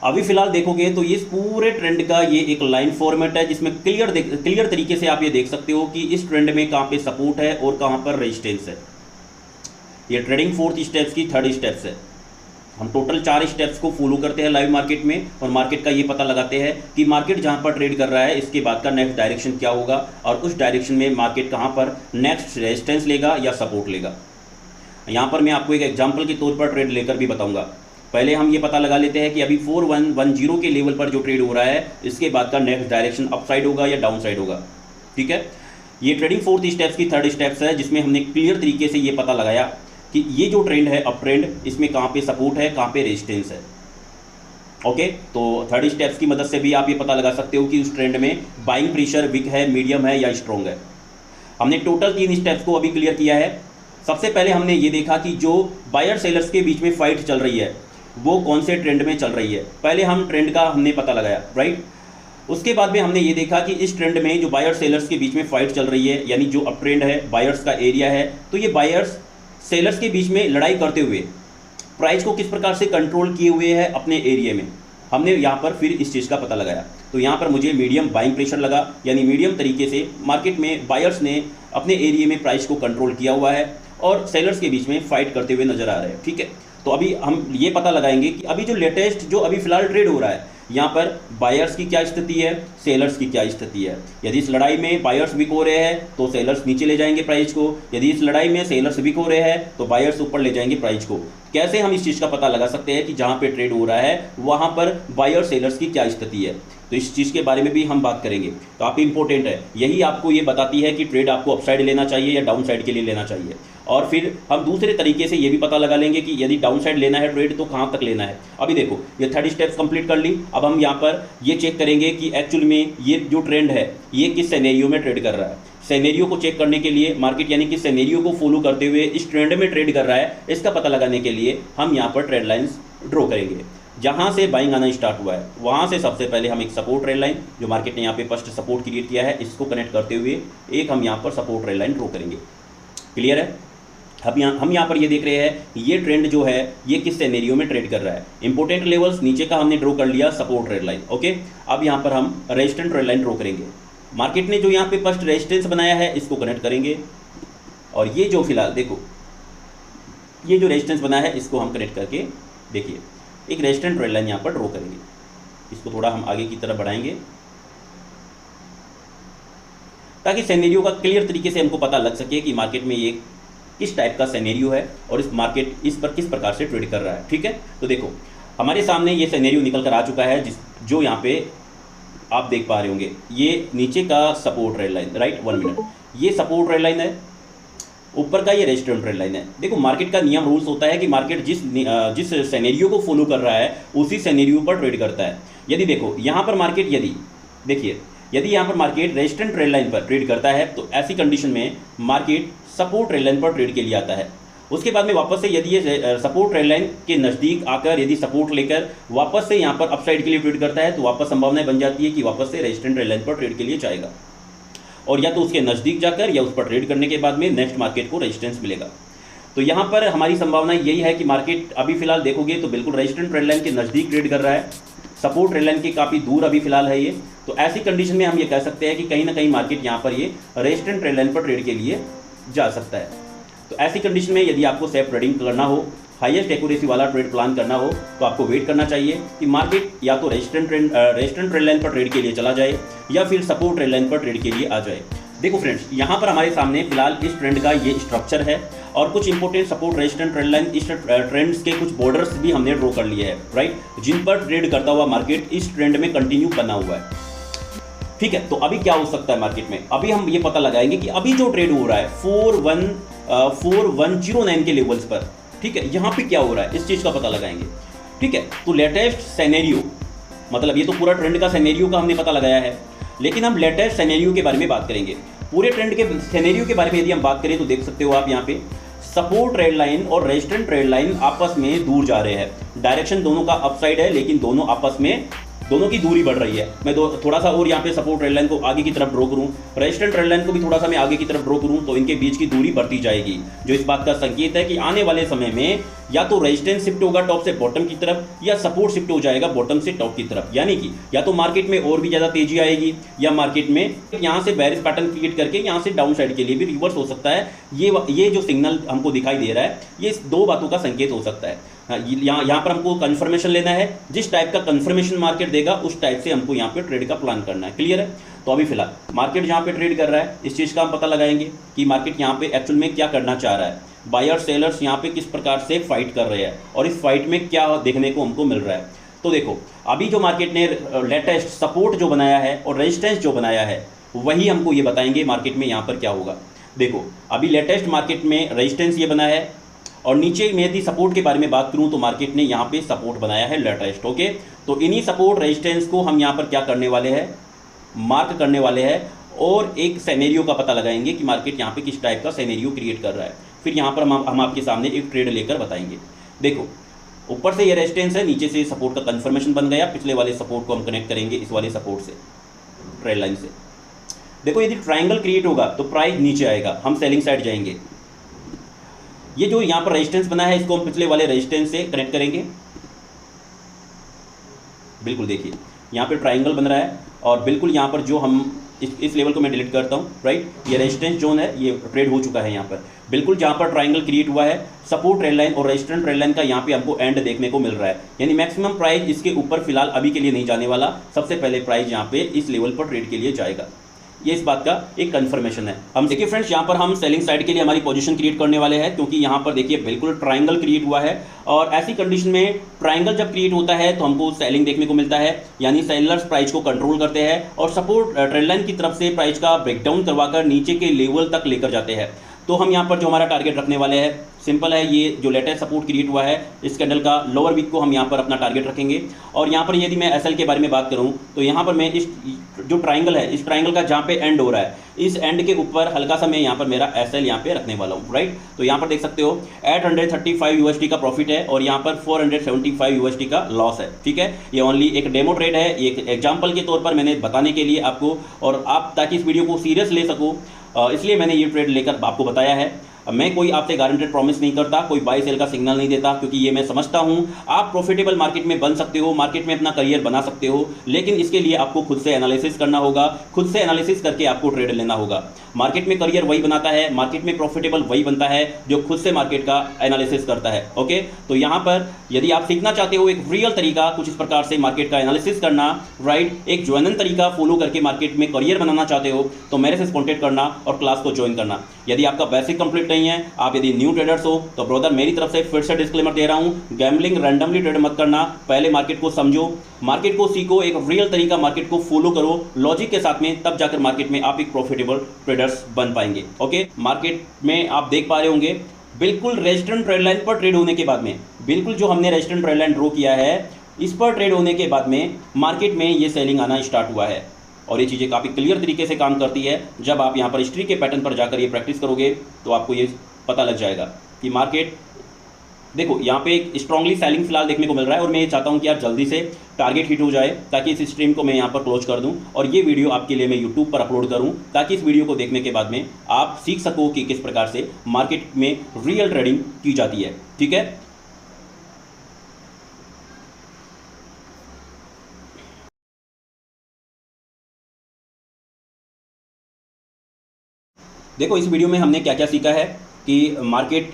अभी फिलहाल देखोगे तो इस पूरे ट्रेंड का ये एक लाइन फॉर्मेट है जिसमें क्लियर तरीके से आप ये देख सकते हो कि इस ट्रेंड में कहाँ पे सपोर्ट है और कहाँ पर रेजिस्टेंस है। ये ट्रेडिंग 4th स्टेप्स की 3rd स्टेप्स है। हम टोटल 4 स्टेप्स को फॉलो करते हैं लाइव मार्केट में, और मार्केट का ये पता लगाते हैं कि मार्केट जहाँ पर ट्रेड कर रहा है इसके बाद का नेक्स्ट डायरेक्शन क्या होगा, और उस डायरेक्शन में मार्केट कहाँ पर नेक्स्ट रेजिस्टेंस लेगा या सपोर्ट लेगा। यहाँ पर मैं आपको एक एग्जाम्पल के तौर पर ट्रेड लेकर भी बताऊँगा। पहले हम ये पता लगा लेते हैं कि अभी 4110 के लेवल पर जो ट्रेड हो रहा है इसके बाद का नेक्स्ट डायरेक्शन अपसाइड होगा या डाउन साइड होगा। ठीक है, ये ट्रेडिंग 4th स्टेप्स की 3rd स्टेप्स है जिसमें हमने क्लियर तरीके से ये पता लगाया कि ये जो ट्रेंड है अप ट्रेंड, इसमें कहाँ पे सपोर्ट है, कहाँ पे रेजिस्टेंस है। ओके, तो 3rd स्टेप्स की मदद से भी आप ये पता लगा सकते हो कि उस ट्रेंड में बाइंग प्रेशर वीक है, मीडियम है या स्ट्रॉन्ग है। हमने टोटल 3 स्टेप्स को अभी क्लियर किया है। सबसे पहले हमने ये देखा कि जो बायर सेलर्स के बीच में फाइट चल रही है वो कौन से ट्रेंड में चल रही है। पहले हम ट्रेंड का हमने पता लगाया, राइट। उसके बाद में हमने ये देखा कि इस ट्रेंड में जो बायर सेलर्स के बीच में फाइट चल रही है, यानी जो अप ट्रेंड है, बायर्स का एरिया है, तो ये बायर्स सेलर्स के बीच में लड़ाई करते हुए प्राइस को किस प्रकार से कंट्रोल किए हुए हैं अपने एरिया में, हमने यहाँ पर फिर इस चीज़ का पता लगाया। तो यहाँ पर मुझे मीडियम बाइंग प्रेशर लगा, यानी मीडियम तरीके से मार्केट में बायर्स ने अपने एरिया में प्राइस को कंट्रोल किया हुआ है और सेलर्स के बीच में फाइट करते हुए नजर आ रहे हैं। ठीक है, तो अभी हम ये पता लगाएंगे कि अभी जो लेटेस्ट जो अभी फिलहाल ट्रेड हो रहा है यहाँ पर बायर्स की क्या स्थिति है, सेलर्स की क्या स्थिति है। यदि इस लड़ाई में बायर्स वीक हो रहे हैं तो सेलर्स नीचे ले जाएंगे प्राइस को, यदि इस लड़ाई में सेलर्स वीक हो रहे हैं तो बायर्स ऊपर ले जाएंगे प्राइस को। कैसे हम इस चीज़ का पता लगा सकते हैं कि जहाँ पे ट्रेड हो रहा है वहाँ पर बायर सेलर्स की क्या स्थिति है, तो इस चीज़ के बारे में भी हम बात करेंगे। काफ़ी इंपॉर्टेंट है, यही आपको ये बताती है कि ट्रेड आपको अपसाइड लेना चाहिए या डाउन साइड के लिए लेना चाहिए। और फिर हम दूसरे तरीके से ये भी पता लगा लेंगे कि यदि डाउन साइड लेना है ट्रेड तो कहाँ तक लेना है। अभी देखो ये 3rd स्टेप्स कंप्लीट कर ली। अब हम यहाँ पर ये चेक करेंगे कि एक्चुअल में ये जो ट्रेंड है ये किस सिनेरियो में ट्रेड कर रहा है। सिनेरियो को चेक करने के लिए मार्केट यानी कि सिनेरियो को फॉलो करते हुए इस ट्रेंड में ट्रेड कर रहा है, इसका पता लगाने के लिए हम यहाँ पर ट्रेड लाइन्स ड्रॉ करेंगे। जहाँ से बाइंग आना स्टार्ट हुआ है वहाँ से सबसे पहले हम एक सपोर्ट ट्रेड लाइन जो मार्केट ने यहाँ पे फर्स्ट सपोर्ट क्रिएट किया है इसको कनेक्ट करते हुए एक हम यहाँ पर सपोर्ट ट्रेड लाइन ड्रॉ करेंगे। क्लियर है? अब हम यहाँ पर ये देख रहे हैं ये ट्रेंड जो है ये किस सिनेरियो में ट्रेड कर रहा है। इंपॉर्टेंट लेवल्स नीचे का हमने ड्रॉ कर लिया, सपोर्ट ट्रेड लाइन। ओके, अब यहाँ पर हम रेजिस्टेंट ट्रेड लाइन ड्रॉ करेंगे। मार्केट ने जो यहाँ पे फर्स्ट रेजिस्टेंस बनाया है इसको कनेक्ट करेंगे, और ये जो फिलहाल देखो ये जो रेजिस्टेंस बना है इसको हम कनेक्ट करके देखिए एक रेजिस्टेंट ट्रेड लाइन यहाँ पर ड्रॉ करेंगे। इसको थोड़ा हम आगे की तरफ बढ़ाएंगे ताकि सिनेरियो का क्लियर तरीके से हमको पता लग सके कि मार्केट में ये किस टाइप का सिनेरियो है और इस मार्केट इस पर किस प्रकार से ट्रेड कर रहा है। ठीक है, तो देखो हमारे सामने ये सिनेरियो निकल कर आ चुका है जो यहाँ पे आप देख पा रहे होंगे। ये नीचे का support trade line, right, 1 minute, ये सपोर्ट ट्रेड लाइन है, ऊपर का ये रेजिस्टेंस ट्रेड लाइन है। देखो मार्केट का नियम रूल्स होता है कि मार्केट जिस सिनेरियो को फॉलो कर रहा है उसी सिनेरियो पर ट्रेड करता है। यदि देखो यहाँ पर मार्केट यदि यहाँ पर मार्केट रेजिस्टेंस ट्रेड लाइन पर ट्रेड करता है तो ऐसी कंडीशन में मार्केट सपोर्ट ट्रेड लाइन पर ट्रेड के लिए आता है। उसके बाद में वापस से यदि ये सपोर्ट ट्रेड लाइन के नज़दीक आकर यदि सपोर्ट लेकर वापस से यहाँ पर अपसाइड के लिए ट्रेड करता है तो वापस संभावनाएं बन जाती है कि वापस से रेजिस्टेंस ट्रेड लाइन पर ट्रेड के लिए जाएगा, और या तो उसके नज़दीक जाकर या उस पर ट्रेड करने के बाद में नेक्स्ट मार्केट को रेजिस्टेंस मिलेगा। तो यहाँ पर हमारी संभावना यही है कि मार्केट अभी फिलहाल देखोगे तो बिल्कुल रेजिस्टेंस ट्रेड लाइन के नज़दीक ट्रेड कर रहा है, सपोर्ट ट्रेड लाइन के काफ़ी दूर अभी फिलहाल है ये। तो ऐसी कंडीशन में हम ये कह सकते हैं कि कहीं ना कहीं मार्केट यहाँ पर ये रेजिस्टेंस ट्रेड लाइन पर ट्रेड के लिए जा सकता है। तो ऐसी कंडीशन में यदि आपको सेफ ट्रेडिंग करना हो, हाईएस्ट एक्यूरेसी वाला ट्रेड प्लान करना हो, तो आपको वेट करना चाहिए कि मार्केट या तो रेजिस्टेंस ट्रेड लाइन पर ट्रेड के लिए चला जाए या फिर सपोर्ट ट्रेड लाइन पर ट्रेड के लिए आ जाए। देखो फ्रेंड्स, यहाँ पर हमारे सामने फिलहाल इस ट्रेंड का ये स्ट्रक्चर है और कुछ important support resistance trade line इस ट्रेंड्स के कुछ बॉर्डर्स भी हमने ड्रॉ कर लिए हैं, राइट, जिन पर ट्रेड करता हुआ मार्केट इस ट्रेंड में कंटिन्यू बना हुआ है। ठीक है, तो अभी क्या हो सकता है मार्केट में, अभी हम ये पता लगाएंगे कि अभी जो ट्रेड हो रहा है 4109 के लेवल्स पर, ठीक है, यहाँ पे क्या हो रहा है इस चीज़ का पता लगाएंगे। ठीक है, तो लेटेस्ट सेनेरियो, मतलब ये तो पूरा ट्रेंड का सेनेरियो का हमने पता लगाया है, लेकिन हम लेटेस्ट सेनेरियो के बारे में बात करेंगे। पूरे ट्रेंड के सेनेरियो के बारे में यदि हम बात करें तो देख सकते हो आप यहाँ पे सपोर्ट ट्रेड लाइन और रेजिस्टेंस ट्रेड लाइन आपस में दूर जा रहे हैं। डायरेक्शन दोनों का अपसाइड है, लेकिन दोनों आपस में दोनों की दूरी बढ़ रही है। मैं थोड़ा सा और यहाँ पे सपोर्ट ट्रेड लाइन को आगे की तरफ ड्रॉ करूँ, रेजिस्टेंस ट्रेड लाइन को भी थोड़ा सा मैं आगे की तरफ ड्रॉ करूँ, तो इनके बीच की दूरी बढ़ती जाएगी, जो इस बात का संकेत है कि आने वाले समय में या तो रेजिस्टेंस शिफ्ट होगा टॉप से बॉटम की तरफ, या सपोर्ट शिफ्ट हो जाएगा बॉटम से टॉप की तरफ। यानी कि या तो मार्केट में और भी ज़्यादा तेजी आएगी, या मार्केट में यहाँ से बेरिश पैटर्न क्रिएट करके यहाँ से डाउन साइड के लिए भी रिवर्स हो सकता है। ये जो सिग्नल हमको दिखाई दे रहा है, ये इस दो बातों का संकेत हो सकता है। यहाँ पर हमको कंफर्मेशन लेना है, जिस टाइप का कंफर्मेशन मार्केट देगा उस टाइप से हमको यहाँ पे ट्रेड का प्लान करना है। क्लियर है? तो अभी फिलहाल मार्केट जहाँ पे ट्रेड कर रहा है इस चीज़ का हम पता लगाएंगे कि मार्केट यहाँ पे एक्चुअल में क्या करना चाह रहा है, बायर सेलर्स यहाँ पे किस प्रकार से फाइट कर रहे हैं और इस फाइट में क्या देखने को हमको मिल रहा है। तो देखो, अभी जो मार्केट ने लेटेस्ट सपोर्ट जो बनाया है और रेजिस्टेंस जो बनाया है, वही हमको ये बताएंगे मार्केट में यहाँ पर क्या होगा। देखो, अभी लेटेस्ट मार्केट में रेजिस्टेंस ये बना है, और नीचे में यदि सपोर्ट के बारे में बात करूं तो मार्केट ने यहाँ पे सपोर्ट बनाया है लेटेस्ट। ओके, तो इन्हीं सपोर्ट रेजिस्टेंस को हम यहाँ पर क्या करने वाले हैं, मार्क करने वाले हैं, और एक सेनेरियो का पता लगाएंगे कि मार्केट यहाँ पे किस टाइप का सेनेरियो क्रिएट कर रहा है। फिर यहाँ पर हम आपके सामने एक ट्रेड लेकर बताएंगे। देखो, ऊपर से ये रेजिस्टेंस है, नीचे से सपोर्ट का कन्फर्मेशन बन गया, पिछले वाले सपोर्ट को हम कनेक्ट करेंगे इस वाले सपोर्ट से, ट्रेड लाइन से। देखो, यदि ट्राइंगल क्रिएट होगा तो प्राइस नीचे आएगा, हम सेलिंग साइड जाएंगे। ये जो यहाँ पर रेजिस्टेंस बना है, इसको हम पिछले वाले रेजिस्टेंस से कनेक्ट करेंगे। बिल्कुल देखिए, यहाँ पे ट्राइंगल बन रहा है, और बिल्कुल यहाँ पर जो हम इस लेवल को मैं डिलीट करता हूँ, राइट, ये रेजिस्टेंस जोन है, ये ट्रेड हो चुका है यहाँ पर। बिल्कुल जहाँ पर ट्राइंगल क्रिएट हुआ है, सपोर्ट ट्रेड लाइन और रेजिस्टेंस ट्रेड लाइन का यहाँ पे हमको एंड देखने को मिल रहा है। यानी मैक्सिमम प्राइस इसके ऊपर फिलहाल अभी के लिए नहीं जाने वाला, सबसे पहले प्राइस यहाँ पे इस लेवल पर ट्रेड के लिए जाएगा। ये इस बात का एक कंफर्मेशन है। हम देखिए फ्रेंड्स, यहाँ पर हम सेलिंग साइड के लिए हमारी पोजीशन क्रिएट करने वाले हैं, क्योंकि यहाँ पर देखिए बिल्कुल ट्राइंगल क्रिएट हुआ है, और ऐसी कंडीशन में ट्राइंगल जब क्रिएट होता है तो हमको सेलिंग देखने को मिलता है, यानी सेलर्स प्राइस को कंट्रोल करते हैं और सपोर्ट ट्रेंड लाइन की तरफ से प्राइस का ब्रेकडाउन करवाकर नीचे के लेवल तक लेकर जाते हैं। तो हम यहाँ पर जो हमारा टारगेट रखने वाले हैं, सिंपल है, ये जो लेटेस्ट सपोर्ट क्रिएट हुआ है इस कैंडल का लोअर वीक को हम यहाँ पर अपना टारगेट रखेंगे। और यहाँ पर यदि मैं एसएल के बारे में बात करूँ तो यहाँ पर मैं इस जो ट्राइंगल है, इस ट्राइंगल का जहाँ पे एंड हो रहा है, इस एंड के ऊपर हल्का सा मैं यहाँ पर मेरा एसएल यहाँ पे रखने वाला हूँ, राइट। तो यहाँ पर देख सकते हो 835 यूएसडी का प्रॉफिट है और यहाँ पर 475 यूएसडी का लॉस है। ठीक है, ये ओनली एक डेमो ट्रेड है, एक एग्जाम्पल के तौर पर मैंने बताने के लिए आपको, और आप ताकि इस वीडियो को सीरियस ले सको इसलिए मैंने ये ट्रेड लेकर आपको बताया है। मैं कोई आपसे गारंटेड प्रॉमिस नहीं करता, कोई बाय सेल का सिग्नल नहीं देता, क्योंकि ये मैं समझता हूँ आप प्रॉफिटेबल मार्केट में बन सकते हो, मार्केट में अपना करियर बना सकते हो, लेकिन इसके लिए आपको खुद से एनालिसिस करना होगा, खुद से एनालिसिस करके आपको ट्रेड लेना होगा। मार्केट में करियर वही बनाता है, मार्केट में प्रॉफिटेबल वही बनता है जो खुद से मार्केट का एनालिसिस करता है। ओके, तो यहाँ पर यदि आप सीखना चाहते हो एक रियल तरीका, कुछ इस प्रकार से मार्केट का एनालिसिस करना, राइट, एक ज्वाइनन तरीका फॉलो करके मार्केट में करियर बनाना चाहते हो, तो मेरे से कॉन्टेक्ट करना और क्लास को ज्वाइन करना। यदि आपका बेसिक कंप्लीट नहीं है, आप यदि न्यू ट्रेडर्स हो, तो ब्रदर मेरी तरफ से फिर से डिस्क्लेमर दे रहा हूं, गैम्बलिंग रैंडमली ट्रेड मत करना। पहले मार्केट को समझो, मार्केट को सीखो, एक रियल तरीका मार्केट को फॉलो करो लॉजिक के साथ में, तब जाकर मार्केट में आप एक प्रॉफिटेबल ट्रेडर्स बन पाएंगे। ओके, मार्केट में आप देख पा रहे होंगे बिल्कुल रेजिस्टेंस ट्रेड लाइन पर ट्रेड होने के बाद में, बिल्कुल जो हमने रेजिस्टेंस ट्रेड लाइन ड्रॉ किया है इस पर ट्रेड होने के बाद में मार्केट में ये सेलिंग आना स्टार्ट हुआ है। और ये चीज़ें काफ़ी क्लियर तरीके से काम करती है। जब आप यहाँ पर हिस्ट्री के पैटर्न पर जाकर ये प्रैक्टिस करोगे तो आपको ये पता लग जाएगा कि मार्केट, देखो यहाँ पे एक स्ट्रांगली सेलिंग फिलहाल देखने को मिल रहा है, और मैं ये चाहता हूँ कि यार जल्दी से टारगेट हिट हो जाए, ताकि इस स्ट्रीम को मैं यहाँ पर क्लोज कर दूँ और ये वीडियो आपके लिए मैं यूट्यूब पर अपलोड करूँ, ताकि इस वीडियो को देखने के बाद में आप सीख सको कि किस प्रकार से मार्केट में रियल ट्रेडिंग की जाती है। ठीक है, देखो इस वीडियो में हमने क्या क्या सीखा है कि मार्केट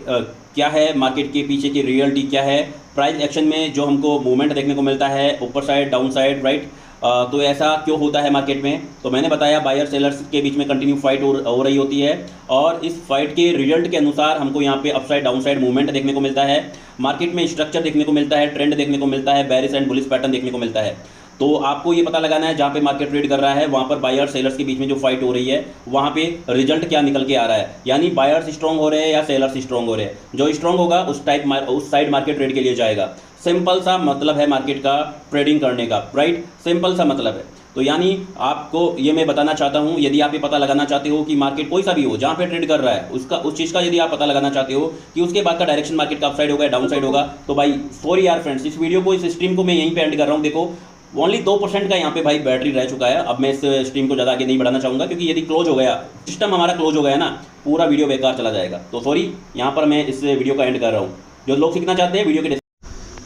क्या है, मार्केट के पीछे की रियलिटी क्या है, प्राइस एक्शन में जो हमको मूवमेंट देखने को मिलता है ऊपर साइड डाउन साइड, राइट, तो ऐसा क्यों होता है मार्केट में। तो मैंने बताया बायर सेलर्स के बीच में कंटिन्यू फाइट हो रही होती है, और इस फाइट के रिजल्ट के अनुसार हमको यहाँ पे अपसाइड डाउन साइड मूवमेंट देखने को मिलता है, मार्केट में स्ट्रक्चर देखने को मिलता है, ट्रेंड देखने को मिलता है, बेरिश एंड बुलिश पैटर्न देखने को मिलता है। तो आपको ये पता लगाना है जहाँ पे मार्केट ट्रेड कर रहा है वहाँ पर बायर सेलर्स के बीच में जो फाइट हो रही है वहाँ पे रिजल्ट क्या निकल के आ रहा है, यानी बायर्स स्ट्रॉन्ग हो रहे हैं या सेलर्स स्ट्रॉन्ग हो रहे हैं। जो स्ट्रॉन्ग होगा उस साइड मार्केट ट्रेड के लिए जाएगा। सिंपल सा मतलब है मार्केट का ट्रेडिंग करने का, राइट, सिंपल सा मतलब है। तो यानी आपको ये मैं बताना चाहता हूँ, यदि आप ये पता लगाना चाहते हो कि मार्केट कोई सा भी हो जहाँ पे ट्रेड कर रहा है उस चीज़ का यदि आप पता लगाना चाहते हो कि उसके बाद का डायरेक्शन मार्केट का अप साइड होगा या डाउन साइड होगा, तो भाई सॉरी यार फ्रेंड्स, इस वीडियो को, इस स्ट्रीम को मैं यहीं पे एंड कर रहा हूँ। देखो ओनली 2% का यहाँ पे भाई बैटरी रह चुका है। अब मैं इस स्ट्रीम को ज़्यादा आगे नहीं बढ़ाना चाहूँगा, क्योंकि यदि क्लोज हो गया, सिस्टम हमारा क्लोज हो गया ना, पूरा वीडियो बेकार चला जाएगा। तो सॉरी, यहाँ पर मैं इस वीडियो को एंड कर रहा हूँ। जो लोग सीखना चाहते हैं वीडियो के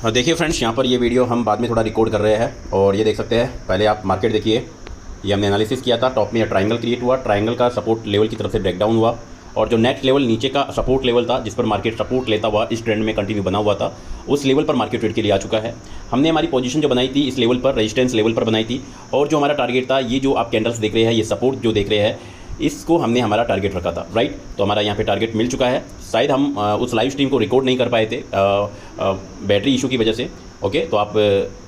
देखिए फ्रेंड्स, यहाँ पर ये वीडियो हम बाद में थोड़ा रिकॉर्ड कर रहे हैं और ये देख सकते हैं। पहले आप मार्केट देखिए, ये हमने एनालिसिस किया था। टॉप में ये ट्रायंगल क्रिएट हुआ, ट्रायंगल का सपोर्ट लेवल की तरफ से ब्रेकडाउन हुआ और जो नेक्स्ट लेवल नीचे का सपोर्ट लेवल था जिस पर मार्केट सपोर्ट लेता हुआ इस ट्रेंड में कंटिन्यू बना हुआ था, उस लेवल पर मार्केट ट्रेड के लिए आ चुका है। हमने हमारी पोजीशन जो बनाई थी इस लेवल पर, रेजिस्टेंस लेवल पर बनाई थी और जो हमारा टारगेट था, ये जो आप कैंडल्स देख रहे हैं, ये सपोर्ट जो देख रहे हैं, इसको हमने हमारा टारगेट रखा था, राइट। तो हमारा यहाँ पे टारगेट मिल चुका है। शायद हम उस लाइव स्ट्रीम को रिकॉर्ड नहीं कर पाए थे बैटरी इशू की वजह से। ओके, तो आप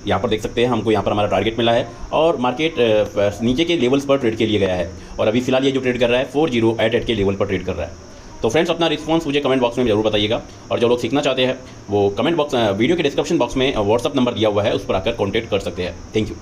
यहाँ पर देख सकते हैं, हमको यहाँ पर हमारा टारगेट मिला है और मार्केट नीचे के लेवल्स पर ट्रेड के लिए गया है और अभी फिलहाल ये जो ट्रेड कर रहा है 4088 के लेवल पर ट्रेड कर रहा है। तो फ्रेंड्स, अपना रिस्पांस मुझे कमेंट बॉक्स में जरूर बताइएगा और जो लोग सीखना चाहते हैं वो कमेंट बॉक्स, वीडियो के डिस्क्रिप्शन बॉक्स में व्हाट्सअप नंबर दिया हुआ है, उस पर आकर कॉन्टैक्ट कर सकते हैं। Thank you.